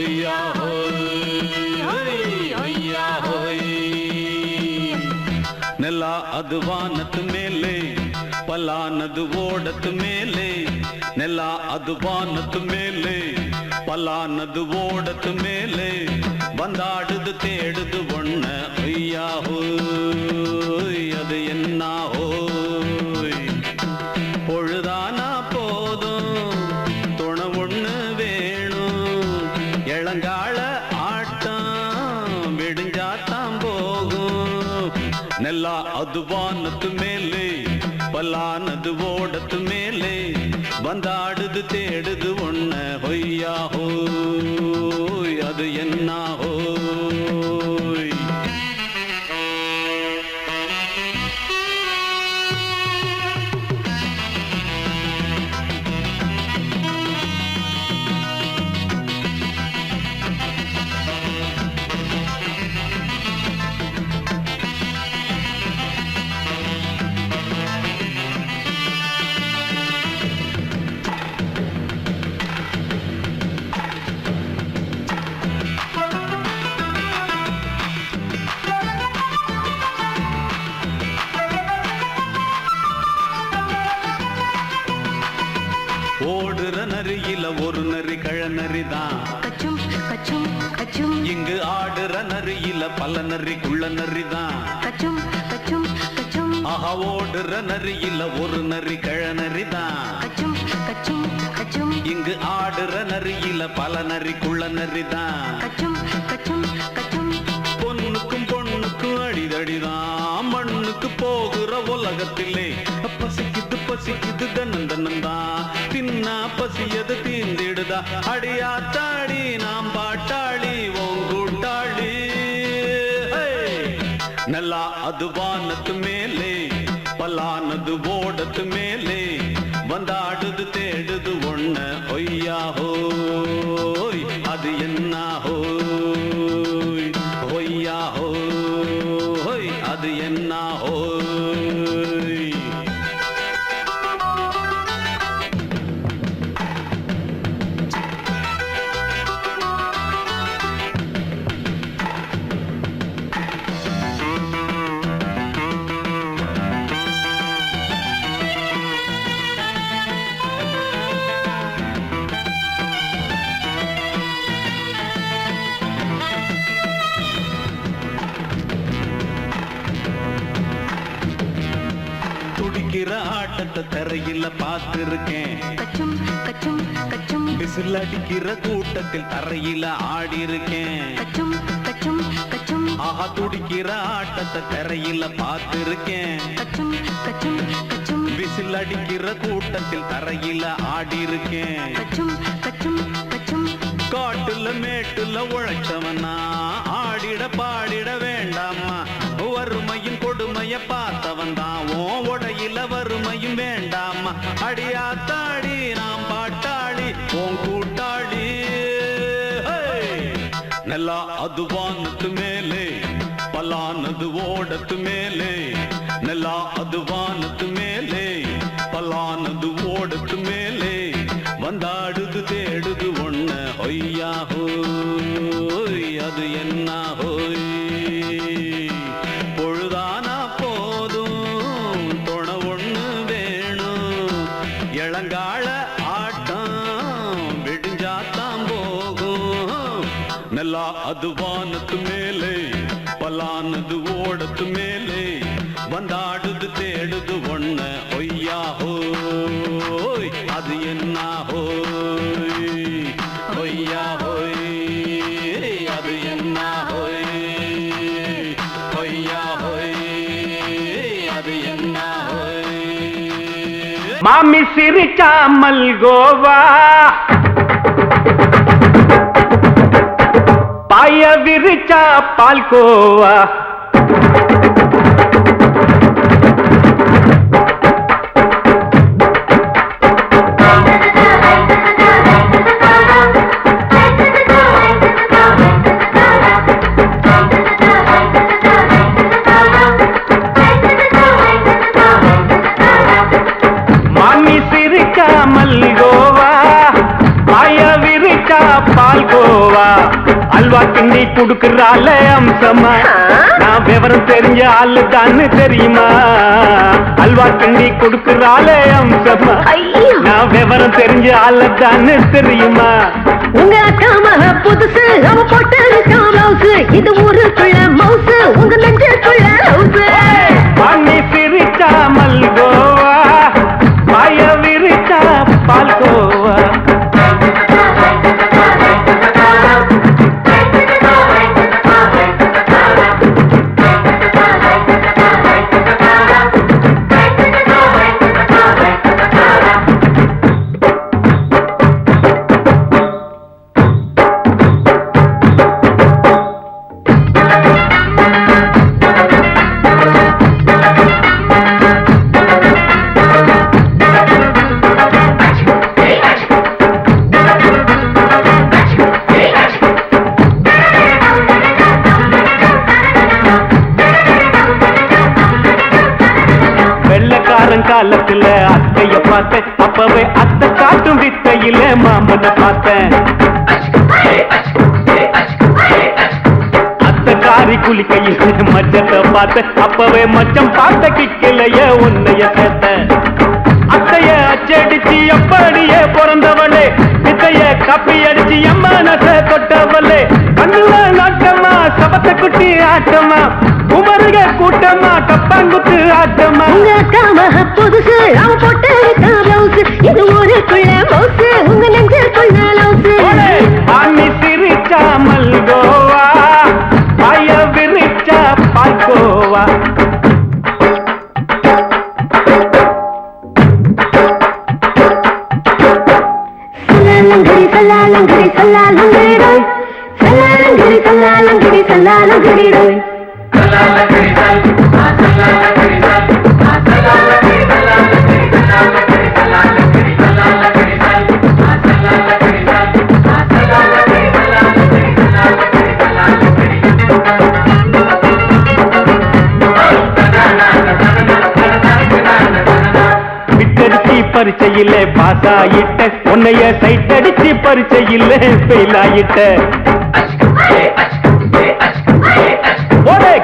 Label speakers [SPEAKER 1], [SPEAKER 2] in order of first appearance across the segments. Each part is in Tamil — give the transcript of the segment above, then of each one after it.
[SPEAKER 1] ஒய்யா ஒய்யா ನೆಲ ಅದು ವಾನದ ಮೇಲೆ ಪಲಾನದು ಓಡದ ಮೇಲೆ ನೆಲ ಅದು ವಾನದ ಮೇಲೆ ಪಲಾನದು ಓಡದ ಮೇಲೆ ಬಂದಾಡುದು தேடுது ஒண்ண ஒய்யா ஹோய் அது என்ன ஹோய் பொழுதானா போதும் துணை ஒண்ணு வேணும் இளங்கால ஆட்டம் விடிஞ்சாத்தான் போகும் ನೆಲ ಅದು ವಾನದ ಮೇಲೆ ಪಲಾನದು ಓಡದ ಮೇಲೆ ಬಂದಾಡುದು தேடுது ஒண்ண ஒய்யா ஹோய் அது என்ன ஹோய் ஓடுற நரியில ஒரு நரி கழநரிதான் இங்கு ஆடுற நரியில பல நரி குள்ள நரிதான் ஆஹா ஓடுற நரியில ஒரு நரி கழநரிதான் இங்கு ஆடுற நரியில பல நரி குள்ள நரிதான் பொண்ணுக்கும் பொண்ணுக்கும் அடிதடிதான் மண்ணுக்கு போகிற உலகத்திலே பசிக்குது பசிக்குது தன்னந்தனந்தான் தின்னா பசியது தீந்திடுதா அடியாத்தாடி நாம் பாட்டாளி ஓங்கூட்டாளி ನೆಲ ಅದು ವಾನದ ಮೇಲೆ ಪಲಾನದು ಓಡದ ಮೇಲೆ ಬಂದಾಡುದು தேடுது ஒண்ண ஒய்யா ஹோய் அது என்ன ஹோய் ஒய்யா ஹோய் அது என்ன ஹோய் துடிக்கிற ஆட்டத்தை தரையில பார்த்திருக்கேன் விசில் அடிக்கிற கூட்டத்தில் தரையில ஆடி இருக்கேன் ஆஹா துடிக்கிற ஆட்டத்தை தரையில பார்த்திருக்கேன் விசில் அடிக்கிற கூட்டத்தில் தரையில ஆடி இருக்கேன் காட்டுல மேட்டுல உழைச்சவனா ஆடிட பாடிட வேண்டாமா வறுமையின் கொடுமைய பார்த்தவன் தான் உடையில வறுமையும் வேண்டாமா அடியாத்தாடி நாம் பாட்டாளி உன் கூட்டாளி ನೆಲ ಅದು ವಾನದ ಮೇಲೆ ಪಲಾನದು ಓಡದ ಮೇಲೆ ನೆಲ ಅದು ವಾನದ ಮೇಲೆ ಪಲಾನದು ಓಡದ ಮೇಲೆ ಬಂದಾಡುದು தேடுது ஒண்ண ஒய்யா ஹோய் அது என்ன ஹோய் பொழுதானா போதும் துணை ஒண்ணு வேணும் இளங்கால ஆட்டம் விடிஞ்சாத்தான் போகும் ನೆಲ ಅದು ವಾನದ ಮೇಲೆ ಪಲಾನದು ಓಡದ ಮೇಲೆ ಬಂದಾಡುದು தேடுது ஒண்ண ஒய்யா ஹோய் அது என்ன ஹோய் ஒய்யா ஹோய் அது என்ன ஹோய் ஒய்யா ஹோய் அது என்ன ஹோய்
[SPEAKER 2] மாமி சிரிச்சா மல்கோவா பாய விரிச்சா பால்கோவா மாமி சிரிச்சா மல்கோவா பாய விரிச்சா பால்கோவா பால்கோவா அல்வா கிண்டி குடுக்கறால அம்சமா நான் விவரம் தெரிஞ்ச ஆளு தான்னு தெரியுமா அல்வா கிண்டி குடுக்கறால அம்சமா நான் விவரம் தெரிஞ்ச ஆளு தான்னு தெரியுமா
[SPEAKER 3] உங்க அக்கா மக புதுசு அவ போட்டு பிளவுஸ் இது ஊருக்குள்ள மவுசு உங்க நெஞ்சுக்குள்ள ஹவுஸ்
[SPEAKER 2] பண்ணி சிரிச்சா மல்கோவா பாய விரிச்சா பால்கோவா காலத்துல அத்தைய பார்த்தேன் அப்பவே அத்தை காட்டும் வித்தையில மாமனை பார்த்தேன் அத்தை காரி குளிக்கையில மச்சத்தை பார்த்தேன் அப்பவே மச்சம் பார்த்த கிக்கலைய உன்னைய சேர்த்த அத்தைய அச்சடிச்சு அப்படியே பிறந்தவளே வித்தைய கப்பி அடிச்சு எம்மனச தொட்டவளே கண்ணுல நாட்டமா சபத்த குட்டி ஆட்டமா உமருக கூட்டமா கப்பாங்குத்து ஆட்டமா
[SPEAKER 3] உங்க அக்கா மக புதுசு அவ போட்டு பிளவுஸ் இது ஊருக்குள்ள மவுசு உங்க நெஞ்சுக்குள்ள லவுஸ்
[SPEAKER 2] ஆமி சிரிச்சா மல்கோவா பாய விரிச்சா பால்கோவா
[SPEAKER 3] சல்லாலங்கடி சல்லாலங்கடி சல்லாலங்கடி சல்லாலங்கடி சல்லாலங்கடி
[SPEAKER 2] விட்டடிச்சு பரிச்சையில பாஸ் ஆயிட்ட உன்னைய சைட் அடிச்சு பரிச்சையில ஃபெயில் ஆயிட்ட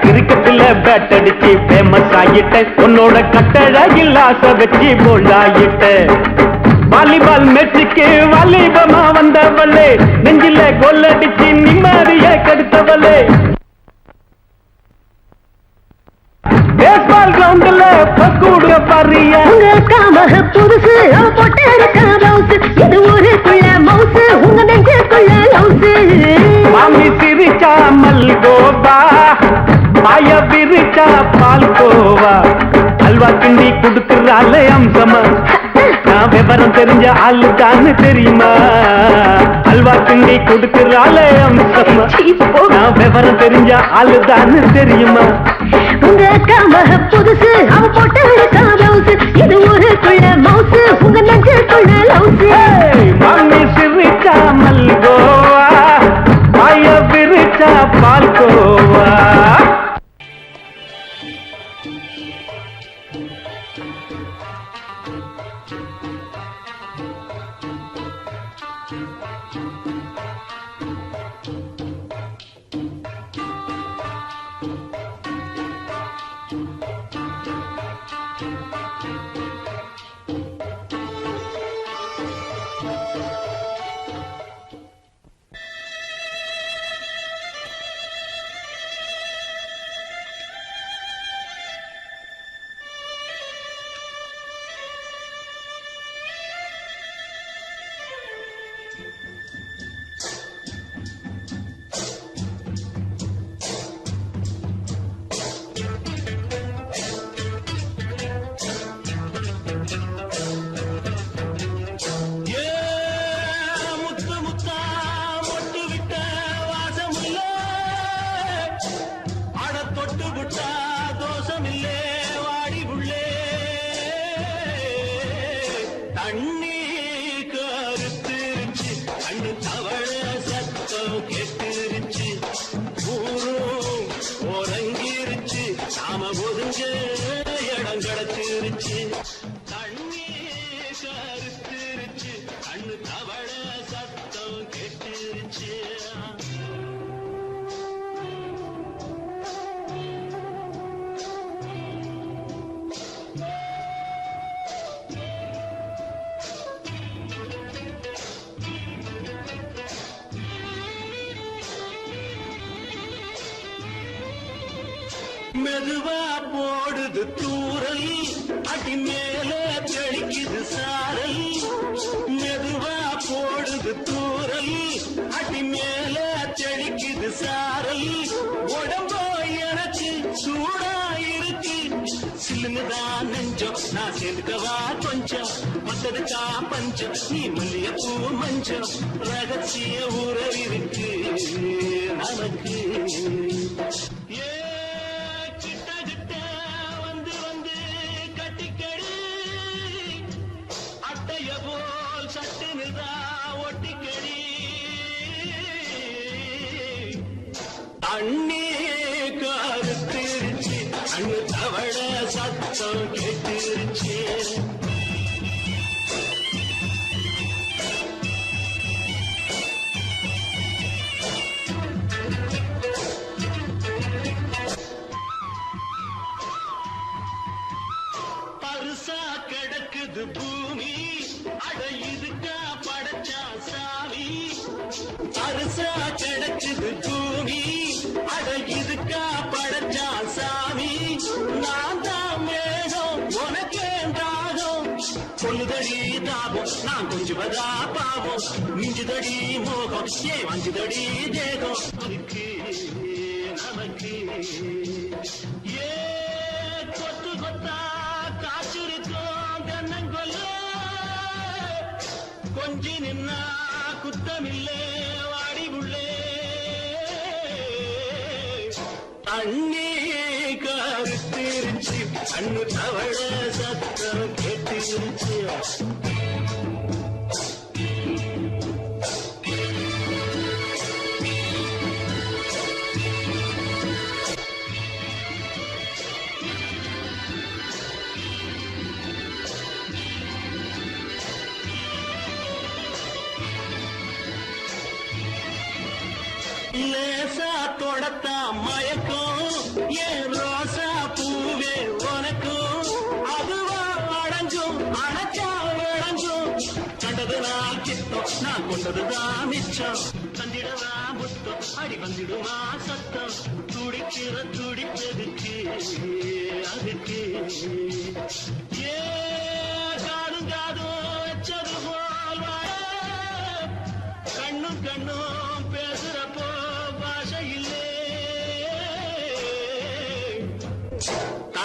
[SPEAKER 2] கிரிக்கெட்ல பேட் அடிச்சு ஃபேமஸ் ஆகிட்ட உன்னோட கட்டழகில் ஆசை வச்சு போல்ட் ஆகிட்ட வாலிபால் மேட்சுக்கு வாலிபமா வந்தவளே நெஞ்சில கோல் அடிச்சு நிம்மதிய கெடுத்தவளே பேஸ்பால் கிரவுண்ட்ல பக்கூடுற பாரியா
[SPEAKER 3] உங்க அக்கா மக புதுசு அவ போட்டு பிளவுஸ் இது ஊருக்குள்ள மவுசு உங்க நெஞ்சுக்குள்ள லவுஸ்
[SPEAKER 2] மாமி சிரிச்சா மல்கோவா பாய விரிச்சா பால்கோவா அல்வா கிண்டி குடுக்கறால அம்சமா நான் விவரம் தெரிஞ்ச ஆளு தான்னு தெரியுமா அல்வா கிண்டி குடுக்கறால அம்சமா நான் விவரம் தெரிஞ்ச ஆளு தான்னு தெரியுமா
[SPEAKER 3] உங்க அக்கா மக புதுசு அவ போட்டு பிளவுஸ் இது ஊருக்குள்ள மவுசு உங்க நெஞ்சுக்குள்ள லவுஸ்
[SPEAKER 2] மாமி சிரிச்சா மல்கோவா பாய விரிச்சா பால்கோவா
[SPEAKER 4] இடம் கிடைச்சிருச்சு தண்ணி கருத்துருச்சு கண்ணு தவள சத்தம் கெட்டுருச்சு மெதுவா போடுது தூரல் அடி மேல தெளிக்குது சாரல் மெதுவா போடுது தூரல் அடி மேல தெளிக்குது சாரல் உடம்போ எனக்கு சூடா இருக்கு சில்லுதான் நெஞ்சம் நான் சேர்ந்துக்கவா கொஞ்சம் மத்ததுக்கா பஞ்சம் நீ மல்லிகைப்பூ மஞ்சம் ரகசிய உறவிருக்கு நமக்கு ஏ கிட்ட கிட்ட வந்து வந்து கட்டிக்கடி அட்டைய போல் சட்டு நிதா ஒட்டிக்கடி அண்ணே கருத்திருச்சு அண்ணு தவழ சத்தம் கேட்டுருச்சு பருசா கிடக்குது பூமி அட இதுக்கா படைச்சா சாமி பருசா கிடக்குது பூமி அட இதுக்கா படைச்சா சாமி நான் தான் மேகம் உனக்கே தாகம் சொல்லுதடி தாபம் நான் கொஞ்சுவதா பாவம் மிஞ்சுதடி மோகம் ஏ வஞ்சுதடி தேகம் அதுக்கு நமக்கு ஏ கொத்து கொத்தா காச்சிருக்கோம் தென்னங்கொல்ல கொஞ்சி நின்னா குத்தமில்லே வாடி உள்ளே அண்ணே கருத்திருச்சு அண்ணு தவழ சத்தம் கேட்டிருச்சு லேசா தொடத்தா மயக்கம் ஏன் ரோசா பூவே உனக்கும் அதுவா அடைஞ்சும் அணைச்சா விளைஞ்சும் கண்டது நான் கித்தம் நான் கொண்டதுதான் மிச்சம் தந்திடவா முத்தம் அடி வந்திடுமா சத்தம் துடிக்கிற துடிப்பதுக்கு அதுக்கு ஏ காதும் காதும் வச்சது போல் வாழ கண்ணும் கண்ணும் பேசுறப்போ பாஷை இல்லே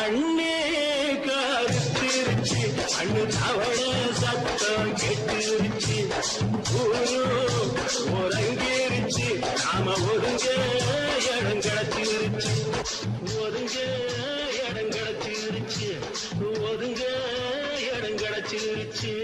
[SPEAKER 4] அண்ணே கருத்திருச்சு அண்ணு தவழ சத்தம் கெட்டுருச்சு ஊரு ஒருங்கிருச்சு நாம ஒருங்க இடம் கிடைச்சிருச்சு ஒருங்க இடம் கிடைச்சிருச்சு ஒருங்க இடம் கிடைச்சிருச்சு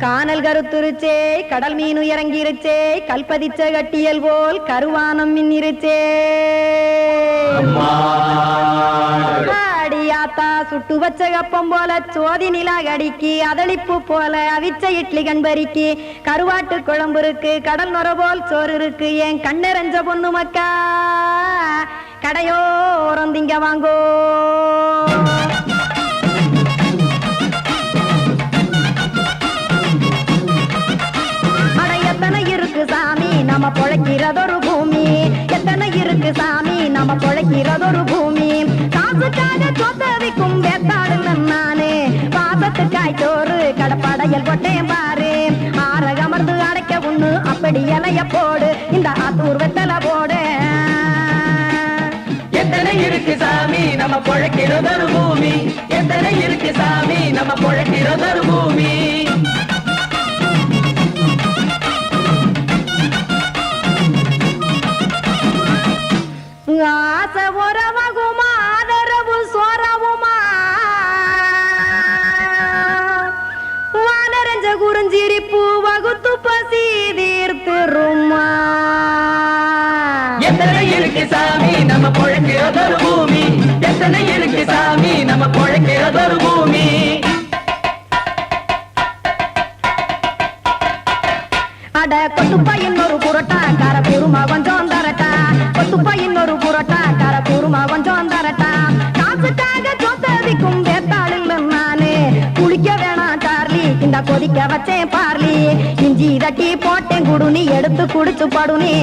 [SPEAKER 3] கானல் கருத்துருச்சே கடல் மீன் இறங்கிருச்சே கல்பதிச்ச கட்டியல் போல் கருவானம் மின்னிருச்சே அடியாத்தா சுட்டு வச்ச கப்பம் போல சோதி நிலா கடிக்கு அதளிப்பு போல அவிச்ச இட்லி கண்பறிக்கு கருவாட்டு குழம்பு இருக்கு கடல் நுர போல் சோறு இருக்கு என் கண்ணெரஞ்ச பொண்ணு மக்கா கடையோரம் திங்க வாங்கோ எத்தனை இருக்கு சாமி நம்ம பொழைக்கிறதொரு பூமி எத்தனை இருக்கு சாமி நம்ம பொழைக்கிறதொரு பூமி காசுக்காக சொத்தவிக்கும் வேத்தாடு நானே பாசத்துக்காய் சோறு கடப்படையல் கொட்டேன் பாரு ஆரகமர்ந்து அடைக்க ஒண்ணு அப்படி இலைய போடு இந்த ஆத்தூர் வெத்தலை போடு
[SPEAKER 5] எத்தனை இருக்கு சாமி நம்ம பொழைக்கிறதொரு பூமி எத்தனை இருக்கு சாமி நம்ம பொழைக்கிறதொரு பூமி
[SPEAKER 3] ஆசை உறவகுமா ஆதரவு சோரவுமா வானரஞ்ச குறிஞ்சிரிப்பு வகுத்து பசி தீர்த்துருமா
[SPEAKER 5] எத்தனை இருக்கு சாமி நம்ம பொழைக்கிறதொரு பூமி எத்தனை இருக்கு சாமி நம்ம பொழைக்கிறதொரு பூமி
[SPEAKER 3] அட கொத்துப்பா இன்னொரு புரோட்டா கார குருமா கொஞ்சம் தரட்டா கொத்துப்பா இன்னொரு புரோட்டா கார குருமா கொஞ்சம் தரட்டா காசுக்காக சொத்ததிக்கும் வேத்தாளில் நானு குளிக்க வேணாம் சார்லி இந்த கொதிக்க வச்சேன் பார்லி இஞ்சி தட்டி போட்டேன் குடுனி எடுத்து குடிச்சு படுனி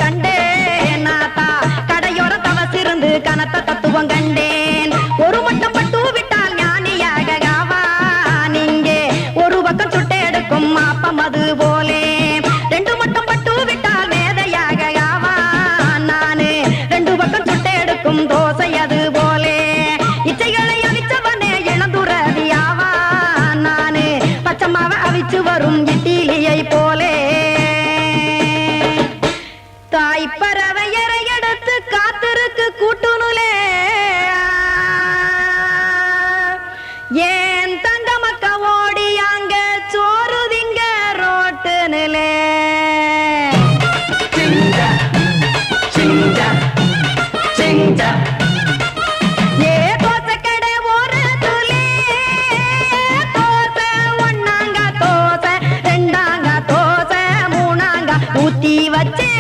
[SPEAKER 3] கண்டேன் நாத்தா கடையோர தவசிருந்து கனத்த தத்துவம் கண்டேன் ஒரு மட்டம் பட்டு விட்டால் ஞானியாக நீங்கே ஒரு பக்கம் சுட்டு எடுக்கும் மாப்பம் அது போலே ரெண்டு மட்டம் பட்டு விட்டால் மேதையாக நானு ரெண்டு பக்கம் சுட்டு எடுக்கும் தோசை அது போலே இச்சைகளை அவிச்சவனே இளந்துறவியாவா நானு பச்சமாவ அவிச்சு வரும் இட்டிலியை போலே தாய் பறவையரை எடுத்து காத்திருக்கு கூட்டுனுலே ஏன் தங்க மக்க ஓடி அங்க சோறுதிங்க ரோட்டு நிலே
[SPEAKER 5] சிங்கா சிங்கா சிங்கா
[SPEAKER 3] ஏ தோசை கடை ஓரத்துலே தோசை ஒன்னாங்க தோசை ரெண்டாங்க தோசை மூணாங்க ஊத்தி வச்சே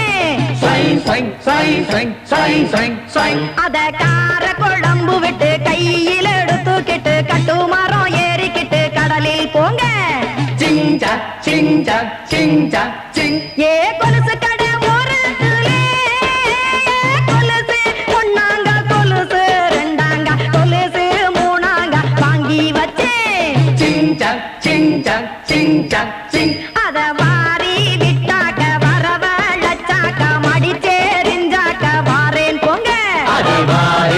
[SPEAKER 3] அத கார குழம்பு விட்டு கையில் எடுத்துக்கிட்டு கட்டு மரம் ஏறிக்கிட்டு கடலில் போங்க
[SPEAKER 5] சிங்கா சிங்கா சிங்கா சிங்
[SPEAKER 3] ஏ கொலுசு கடை ஓரத்துலே கொலுசு ஒன்னாங்க கொலுசு ரெண்டாங்க கொலுசு மூணாங்க வாங்கி வச்சே
[SPEAKER 5] சிங்கா சிங்கா சிங்கா சிங்
[SPEAKER 3] அத வாரி விட்டாக்க வரவழைச்சாக்க மடிச்சேரிஞ்சாக்க வாரேன் போங்க
[SPEAKER 5] அடிவார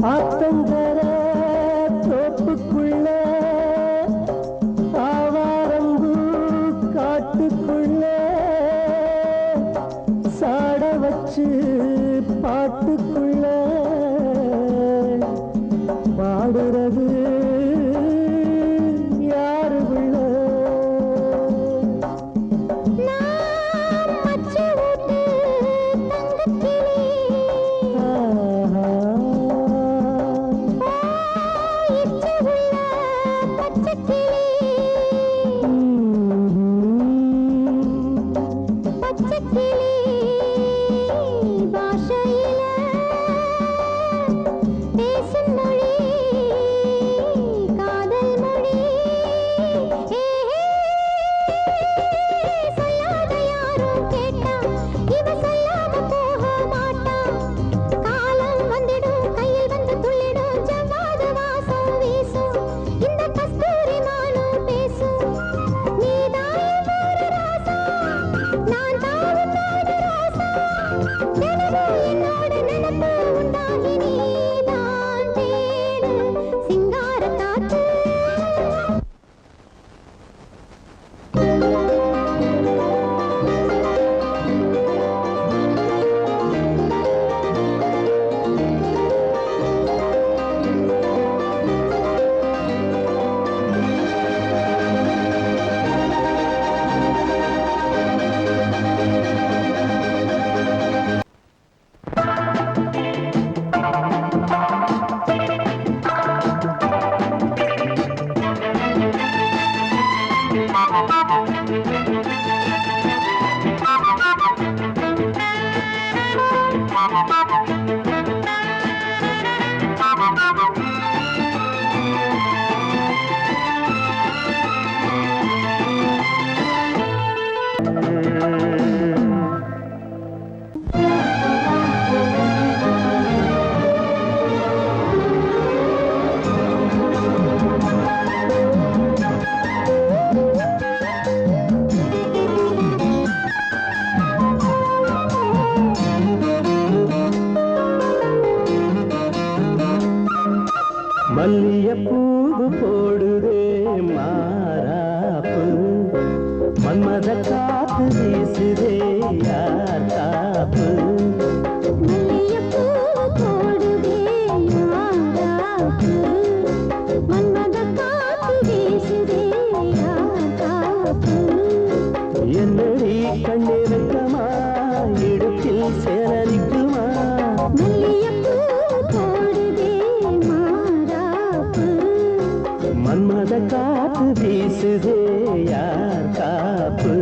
[SPEAKER 6] ஆத்தங்கர தோப்புக்குள்ள ஆவாரம்பு காட்டுக்குள்ள சாட வச்சு பாட்டுக்குள்ள பாடுறது யாரு உள்ள மல்லியப்பூவு போடுதே மாறாப்பு மன்மத காத்து வீசுதே யார் காப்பு என்னடி கண்ணிருக்கமா இடுப்பில் சேலரிக்குமா மன்மத காத்து வீசுதே யார் காப்பு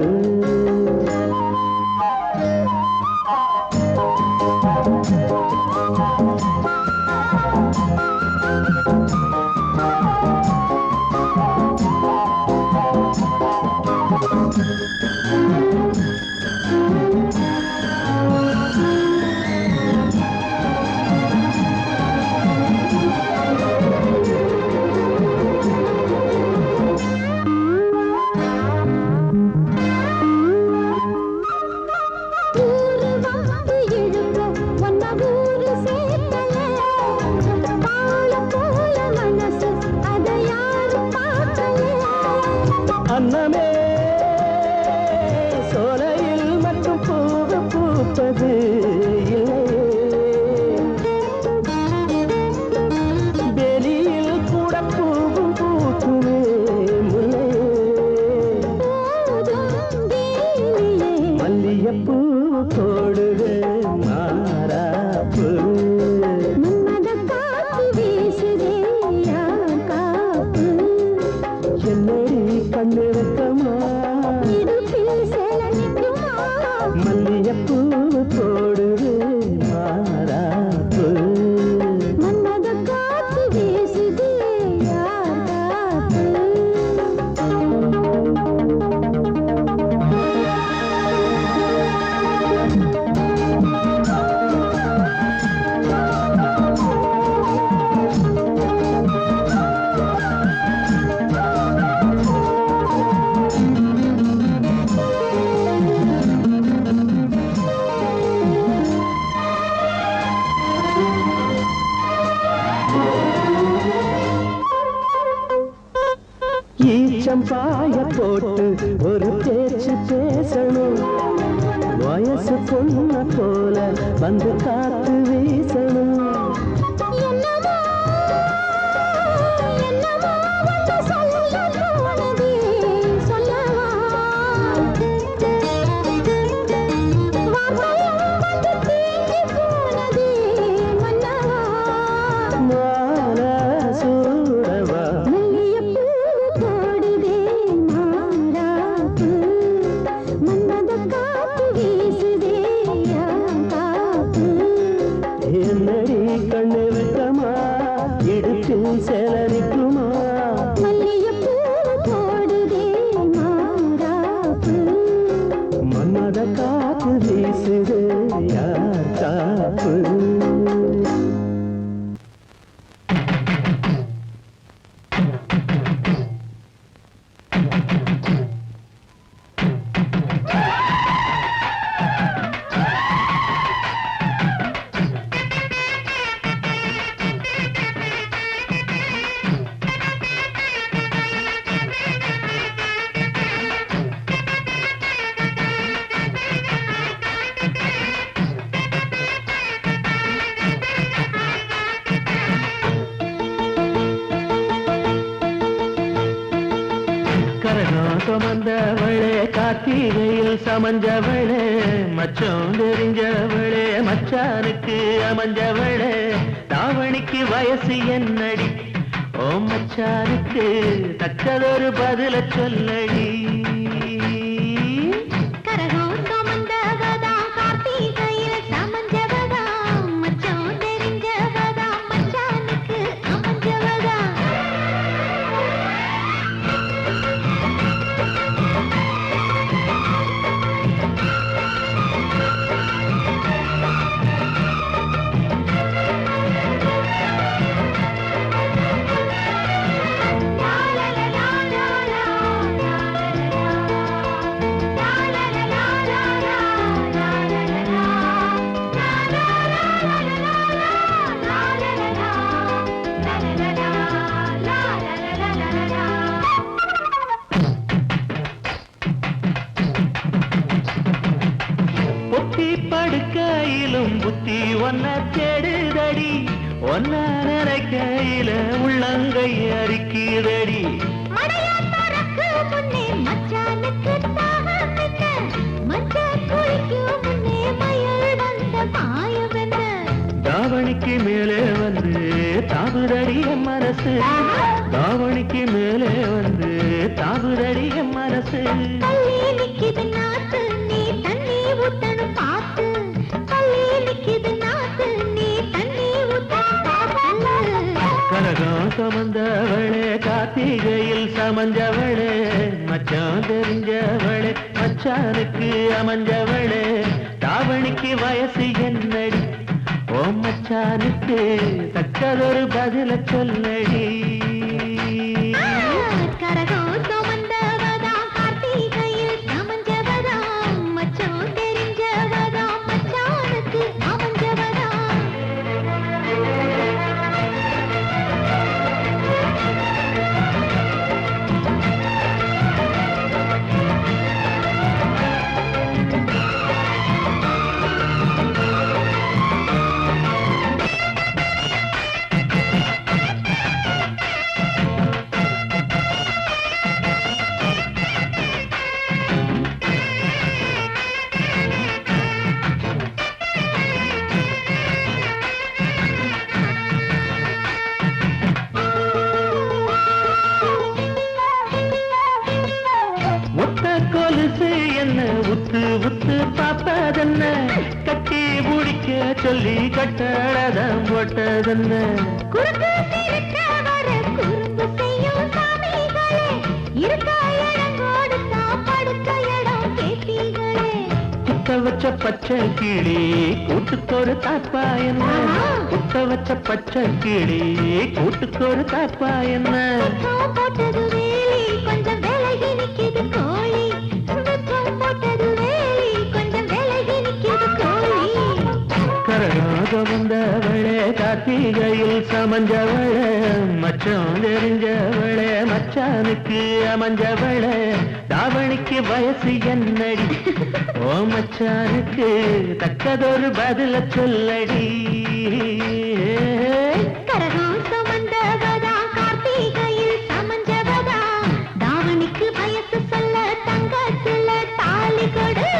[SPEAKER 6] அன்னமே சோலையில் மட்டும் பூவு பூப்பது வெளியில் கூட பூவும் பூக்குமே மல்லியப்பூ போடுது மாறாப்பு என்னடி கண்ணிருக்கமா மல்லியப்பூ போடுது மாறாப்பு பேச்சு பேசணும் வயசு பொண்ண போல வந்து காத்து வீசணும்
[SPEAKER 2] சுமந்தவளே கார்த்திகையில் சமஞ்சவளே மச்சம் தெரிஞ்சவளே மச்சானுக்கு அமைஞ்சவளே தாவணிக்கு வயசு என்னடி ஓ மச்சானுக்கு தக்கதொரு பதில சொல்லடி படுக்கையிலும் புத்தி ஒன்ன தேடுதடி ஒன்ன நினைக்கையில உள்ளங்கை அரிக்குதடி தாவணிக்கு மேலே வந்து தாவுதடிய மனசு தாவணிக்கு மேலே வந்து தாவுதடிய மனசு கனகம் சுமந்தவளே கார்த்திகையில் சமஞ்சவளே மச்சான் தெரிஞ்சவளே மச்சானுக்கு அமைஞ்சவளே தாவணிக்கு வயசு என்னடி ஓ மச்சானுக்கு தக்கதொரு பதில சொல்லடி உத்து உத்து பாப்பதென்ன கட்டி முடிக்க சொல்லி கட்டழதம் போட்டதென்ன குத்த வச்ச பச்சை கிளி கூட்டுக்கொரு தாப்பா என்ன குத்த வச்ச பச்சை கிளி கூட்டுக்கொரு தாப்பா என்ன கொஞ்சம் விலகி நிக்குது கோழி கரகாக வந்தவளே கார்த்திகையில் சமஞ்சவளே மச்சம் தெரிஞ்சவளே மச்சானுக்கு அமைஞ்சவளே
[SPEAKER 6] தாவணிக்கு வயசு என்னடி ஓ மச்சானுக்கு தக்கதொரு பதில சொல்லடி
[SPEAKER 3] கரகம் சுமந்தவதா கார்த்திகையில் சமஞ்சவதா தாவணிக்கு வயசு சொல்ல தங்கத்துல தாலி கொடு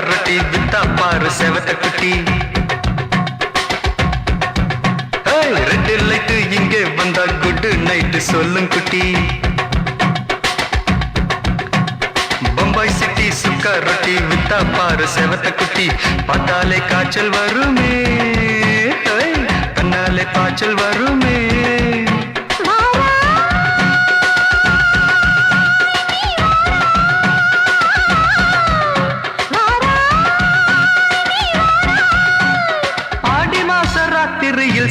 [SPEAKER 7] ரொட்டி வித்தா பாரு செவத்த குட்டி ரெட் லைட் இங்கே வந்தா குட் நைட் சொல்லும் குட்டி பம்பாய் சிட்டி சுக்கா ரொட்டி வித்தா பாரு செவத்த குட்டி பார்த்தாலே காய்ச்சல் வருமே கண்ணாலே காய்ச்சல் வருமே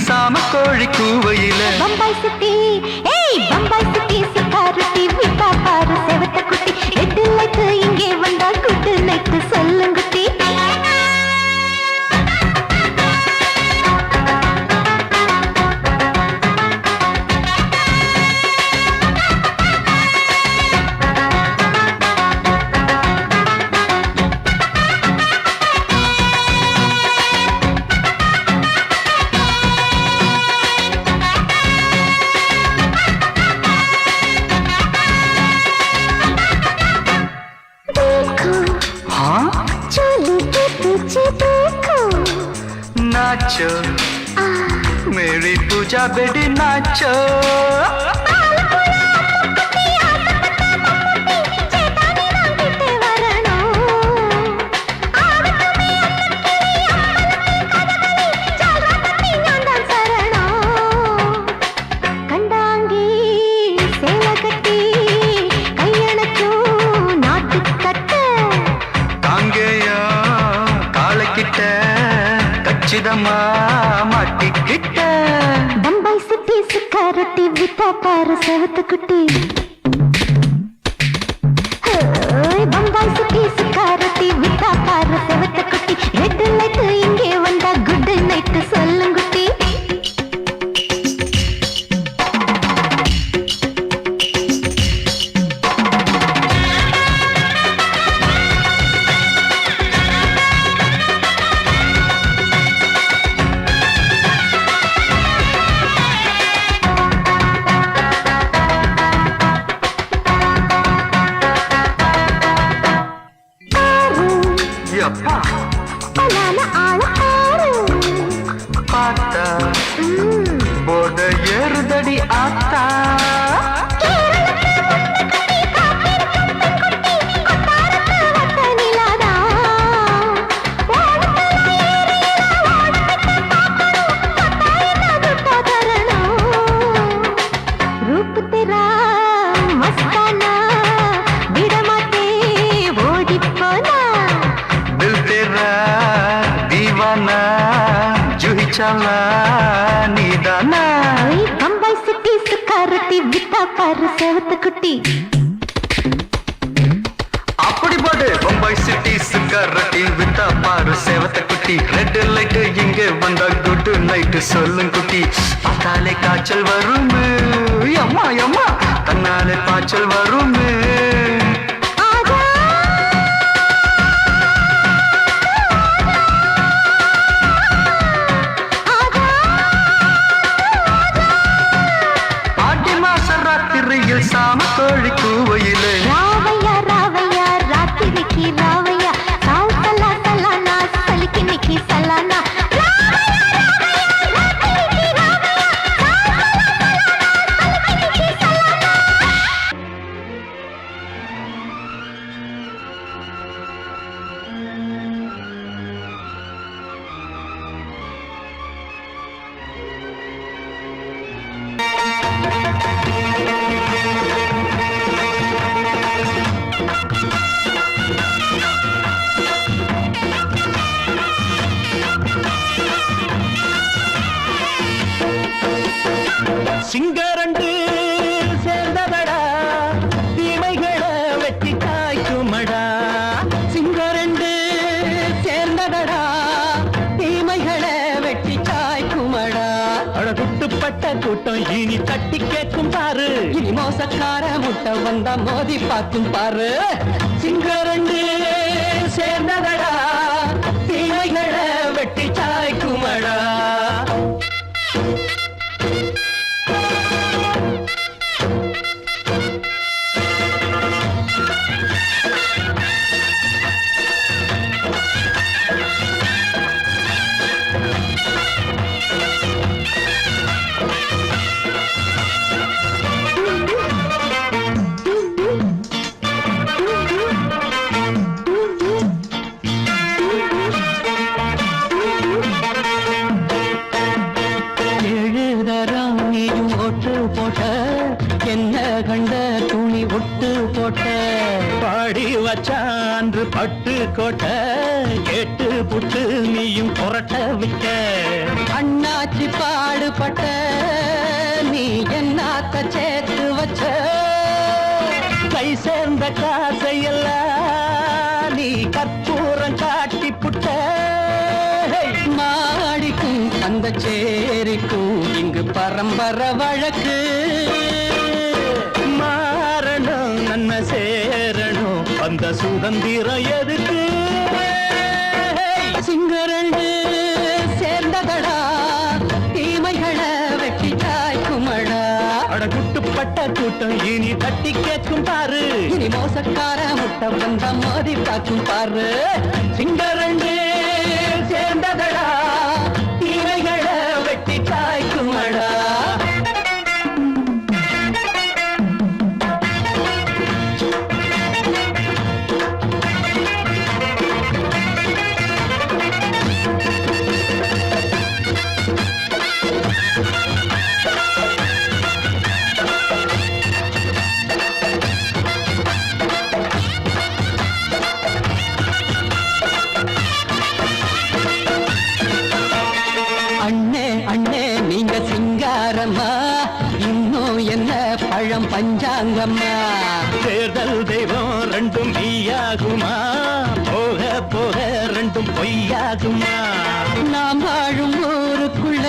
[SPEAKER 7] சாம கோழி கூவையில
[SPEAKER 3] பம்பாய் சிட்டி பம்பாய் சிட்டி சிக்காரட்டி விட்டா பாரு செவத்த குட்டி ரெட் லைட் இங்கே வந்தா குட் நைட் சொல்லுங்குட்டி
[SPEAKER 7] नाचो मेरी पूजा बेटी नाचो மாட்டிக்கிட்ட
[SPEAKER 3] பம்பாய் சிட்டி சிக்காரட்டி வித்தா பாரு செவத்த குட்டி பம்பாய் சிட்டி சிக்காரட்டி வித்தா பாரு செவத்த குட்டி ரெட் லைட் இங்கே வந்தா குட் நைட் சொல்லுங்குட்டி
[SPEAKER 7] போட ஏறுதடி ஆத்தா
[SPEAKER 3] रूप तेरा मस्ताना विडमाते ओडी पोना
[SPEAKER 7] दिल तेरा दीवाना जूही चला नीदाना
[SPEAKER 3] बम्बई सिटी सुखारती विता पर सेवत कुटी
[SPEAKER 7] அப்படி போடு பம்பாய் சிட்டி சுக்கரட்டி வித்தா பாரு சேவத்த குட்டி ரெட் லைட் இங்கே வந்தா குட் நைட் சொல்லும் குட்டி பார்த்தாலே காய்ச்சல் வருமே அம்மா அம்மா தன்னாலே பாய்ச்சல் வருமே ஆடி மாச ராத்திரியில் சாம கோழி கூவையிலே
[SPEAKER 3] ராவையா ராவையா ராத்திரிக்கு ராவையா சால் சலா சலானா சலிக்கு நிக்கி சலானா
[SPEAKER 6] சிங்கரண்டு சேர்ந்ததடா தீமைகளை வெட்டி காய்க்குமடா
[SPEAKER 5] சிங்கரண்டு சேர்ந்ததடா தீமைகளை வெட்டி காய்க்குமடா
[SPEAKER 6] அழகுட்டுப்பட்ட கூட்டம் இனி தட்டி கேட்கும் பாரு
[SPEAKER 5] இனி மோசக்கார முட்டை வந்தா மோதி பார்க்கும் பாரு
[SPEAKER 6] சிங்கரண்டு சேர்ந்ததடா தீமைகளை வெட்டி காய்க்குமடா
[SPEAKER 5] என்ன கண்ட துணி ஒட்டு போட்ட
[SPEAKER 6] பாடி வச்சான்று பட்டு கோட்டை கேட்டு புட்டு நீயும் புரட்ட விட்ட
[SPEAKER 5] அண்ணாச்சி பாடுபட்ட நீ என்னாத்த சேர்த்து வச்ச
[SPEAKER 6] கை சேர்ந்த காசையெல்லாம் நீ கற்பூரம் காட்டி புட்ட
[SPEAKER 5] மாடிக்கும் அந்த சேரிக்கும் இங்கு பரம்பரை வழக்கு
[SPEAKER 6] மாறணும் நன்மை சேரணும் அந்த சுதந்திரம் எதுக்கு
[SPEAKER 5] சிங்கரண்டு சேர்ந்ததடா தீமைகளை வெட்டி காய்க்குமடா
[SPEAKER 6] அடகுட்டுப்பட்ட கூட்டம் இனி தட்டி கேட்கும் பாரு
[SPEAKER 5] இனி மோசக்கார முட்டை வந்தா மோதி பார்க்கும் பாரு
[SPEAKER 6] சிங்கரண்டு சேர்ந்ததடா தீமைகளை வெட்டி காய்க்குமடா
[SPEAKER 5] நீங்க சிங்காரம்மா இன்னும் என்ன பழம் பஞ்சாங்கம்மா
[SPEAKER 6] தேர்தல் தெய்வம் ரெண்டும் மெய்யாகுமா போக போக ரெண்டும் பொய்யாகுமா
[SPEAKER 5] நாம் வாழும் ஊருக்குள்ள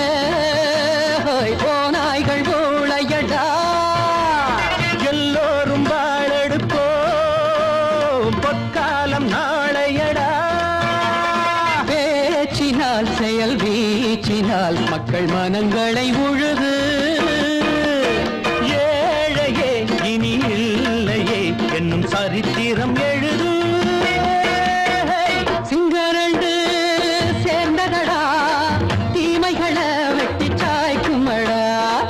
[SPEAKER 5] ஓநாய்கள் ஊழையடா
[SPEAKER 6] எல்லோரும் வாழெடுப்போம் பொற்காலம் நாளையடா
[SPEAKER 5] பேச்சினால் செயல் வீச்சினால் மக்கள் மனங்களை உழுது
[SPEAKER 6] ஏழையே இனி இல்லையே என்னும் சரித்திரம் எழுது
[SPEAKER 5] சிங்கரண்டு சேர்ந்ததடா தீமைகளை வெட்டி சாய்க்குமடா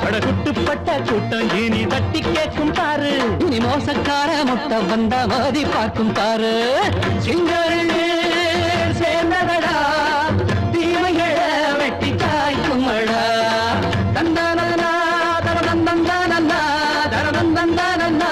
[SPEAKER 6] படகுட்டுப்பட்ட கூட்டம் இனி தட்டி கேட்கும் பாரு
[SPEAKER 5] இனி மோசக்கார முட்டை வந்தா மோதி பார்க்கும் பாரு
[SPEAKER 6] சிங்கரண்டு சேர்ந்ததடா தீமைகளை வெட்டி காய்க்குமடா
[SPEAKER 5] தந்தானா தரதந்தந்தானா தரதந்தந்தானா தரதா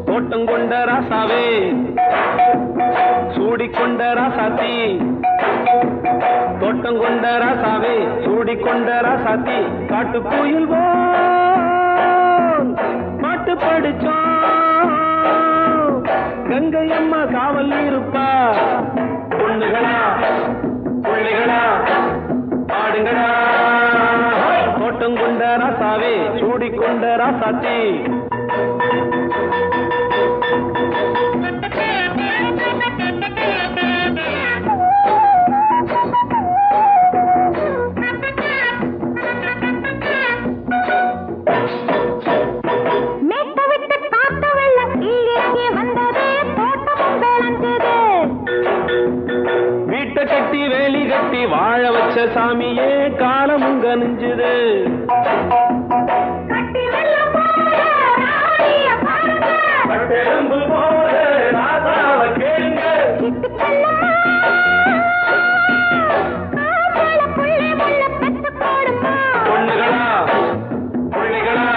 [SPEAKER 1] தோட்டங்கொண்ட ராசாவே சூடிக்கொண்ட ராசாத்தி தோட்டங்கொண்ட ராசாவே சூடிக்கொண்ட ராசாத்தி காட்டு கோயில் பாட்டு படிச்சோம் கங்கை அம்மா காவல் இருப்பா பொண்ணுகளா பிள்ளைகளா பாடுங்களா தோட்டங்கொண்ட ராசாவே சூடிக்கொண்ட ராசாத்தி கட்டி வாழ வச்ச சாமியே காலமுங்க நெஞ்சுது. பட்டெலும்பு போல ராசாவ கேளுங்க. பொண்ணுகளா புள்ளிகளா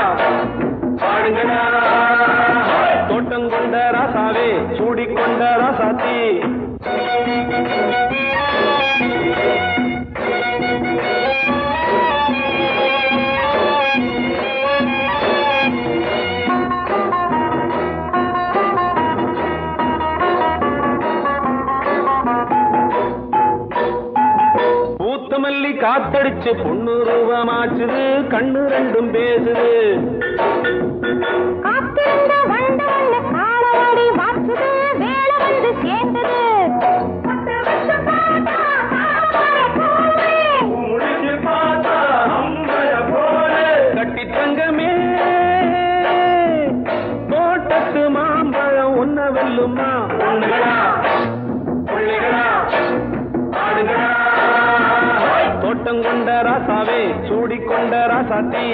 [SPEAKER 1] பாடுங்களா. தோட்டம் கொண்ட ராசாவே சூடிக்கொண்ட ராசாத்தி. பூத்தமல்லி காத்தடிச்சு பொண்ணு ரூபமாச்சுது. கண்ணு ரெண்டும் பேசுது. கட்டி தங்கமே தோட்டத்து மாம்பழம் ஒன்ன வெல்லுமா. பொண்ணுகளா புள்ளிகளா ஆடுகளா. தோட்டம் கொண்ட ராசாவே சூடிக்கொண்ட ராசாத்தி.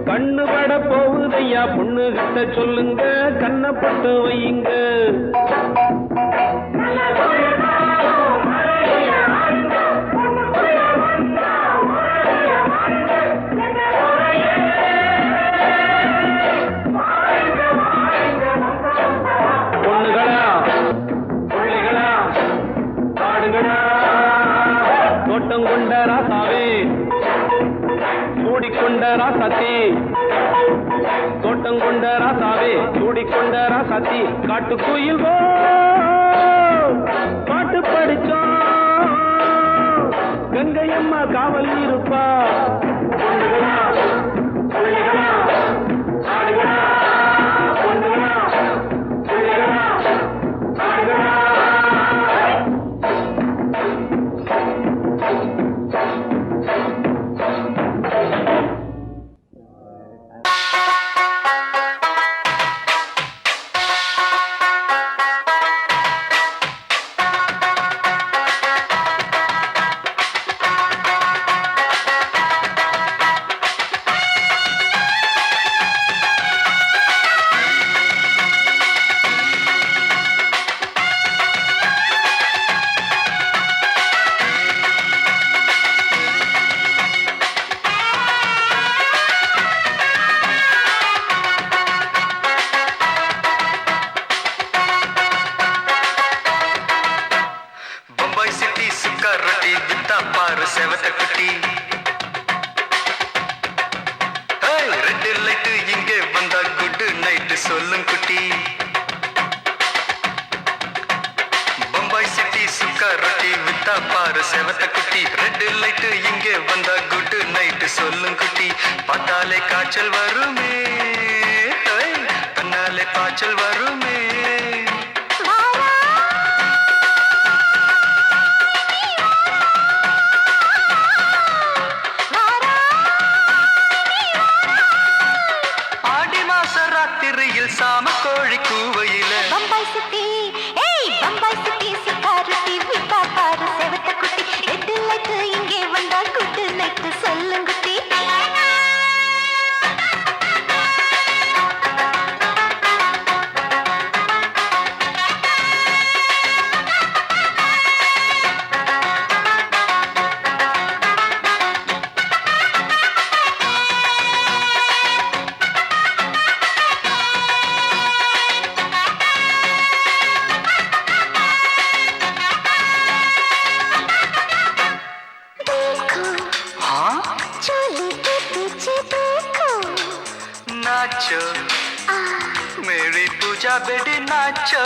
[SPEAKER 1] கண்ணு பட போகுதையா பொண்ணு கிட்ட சொல்லுங்க. கண்ணப்பட்டு வையுங்க. பொண்ணுகளா புள்ளிகளா பாடுங்களா. தோட்டம் கொண்ட ராசாவே சூடிக்கொண்ட ராசாத்தி. தோட்டம் கொண்ட ராசாவே சூடிக்கொண்ட ராசாத்தி. காட்டுக்குயில் பாட்டு படிச்சோம். கங்கையம்மா காவல் இருப்பா. பொண்ணுகளா புள்ளிகளா ஆடுகளா. பொண்ணுகளா புள்ளிகளா ஆடுகளா.
[SPEAKER 7] செவத்த குட்டி. ரெட் லைட் இங்கே வந்தா குட் நைட் சொல்லும் குட்டி. பம்பாய் சிட்டி சுக்கா ரொட்டி வித்தா பாரு செவத்த குட்டி. ரெட் லைட் இங்கே வந்தா குட் நைட் சொல்லும் குட்டி. பார்த்தாலே காய்ச்சல் வருமே, கண்ணாலே காய்ச்சல் வருமே. சாம கோழி கூவையில
[SPEAKER 3] பம்பாய் சிட்டி, ஏய் பம்பாய் சிட்டி சிக்காரத்தி விட்டா பாரு செவத்த குட்டி. ரெட் லைட் இங்கே வந்தா குட் நைட் சொல்லுங்க குட்டி.
[SPEAKER 7] नाचो मेरी पूजा बेटी नाचो.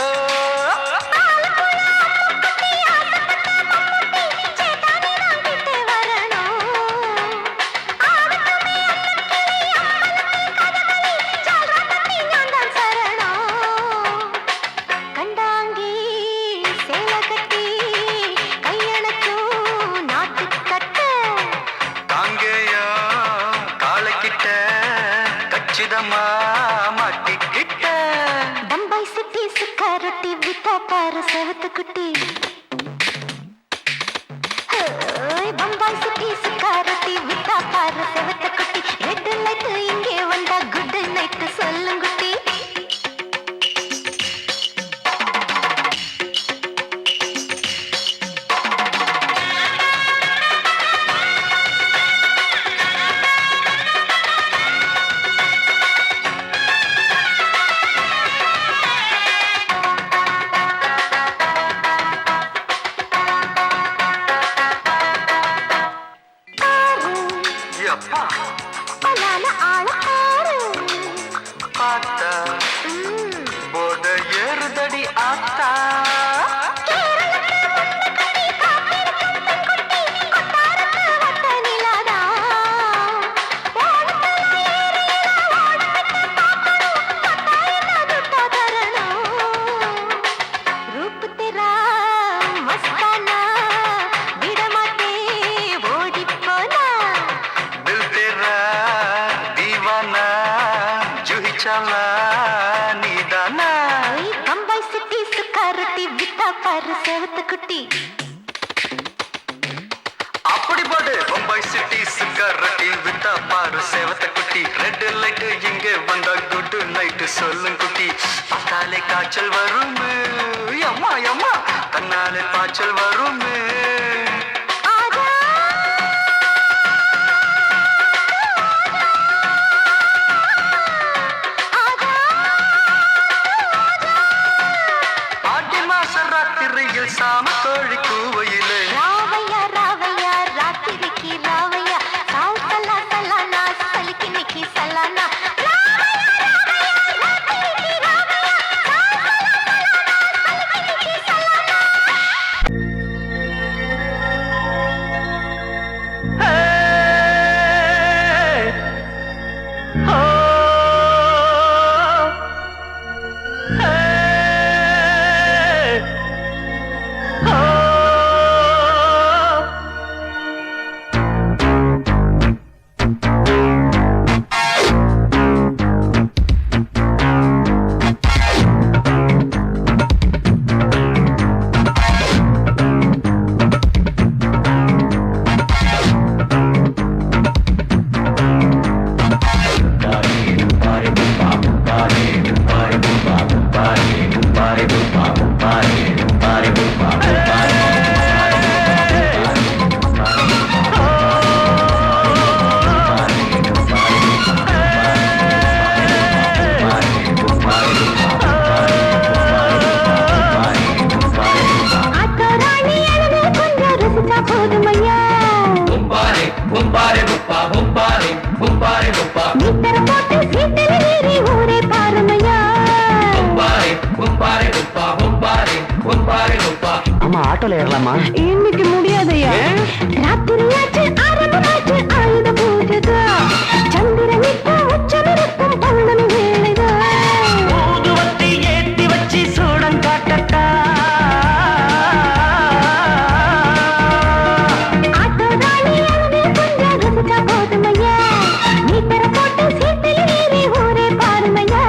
[SPEAKER 7] வச்சிடமா மாட்டிக்கிட்ட
[SPEAKER 3] பம்பாய் சிட்டி சுக்காரொட்டி வித்தா பாரு செவத்து குட்டி பம்பாய் சிட்டி சுக்காரொட்டி வித்தா பாரு செவத்து குட்டி ரெட் லைட் இங்கே வந்தா குட் நைட் சொல்லுங்குட்டி
[SPEAKER 7] அப்பா
[SPEAKER 3] பலான ஆள பாரு
[SPEAKER 7] பார்த்தா போட ஏறுதடி ஆத்தா
[SPEAKER 3] பம்பாய் சிட்டி சுக்காரொட்டி வித்தா பாரு செவத்து குட்டி
[SPEAKER 7] அப்படி போடு பம்பாய் சிட்டி சுக்காரொட்டி வித்தா பாரு சேவத்த குட்டி ரெட் லைட் இங்கே வந்தா குட் நைட் சொல்லும் குட்டி பார்த்தாலே காய்ச்சல் வரும் அம்மா அம்மா தன்னாலே பாய்ச்சல் வரும் சாம கோழி கூவையிலே
[SPEAKER 3] ராவையா ராவையா ராத்திரிக்கு ராவையா சாவு சல்லா சல்லானா சலிக்கு நிக்கி சல்லானா
[SPEAKER 2] அம்மா ஆட்டோல ஏறலாமா?
[SPEAKER 3] இன்னைக்கு முடியாதையா ராத்திரியாச்சு ஆரம்பமாச்சு ஆயுத பூஜைதா சந்திரனிப்பா உச்சமிருக்கும் பௌர்ணமி வேளைதா
[SPEAKER 5] ஊதுவத்தி ஏத்தி வச்சு சூடம் காட்டட்டா
[SPEAKER 3] ஆட்டோதானி அவனே கொஞ்சம் ரசிச்சா போதுமையா மீட்டர போட்டு சீட்டில் ஏறி ஊரே பாருமையா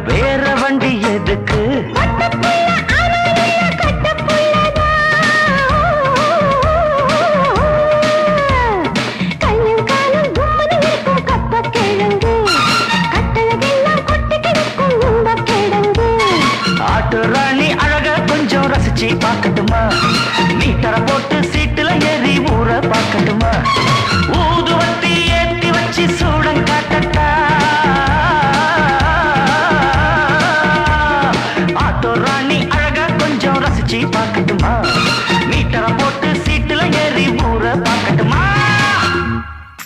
[SPEAKER 5] வேற வண்டி எதுக்கு ஆட்டு ராணி அழக கொஞ்சம் ரசிச்சு பார்க்கட்டுமா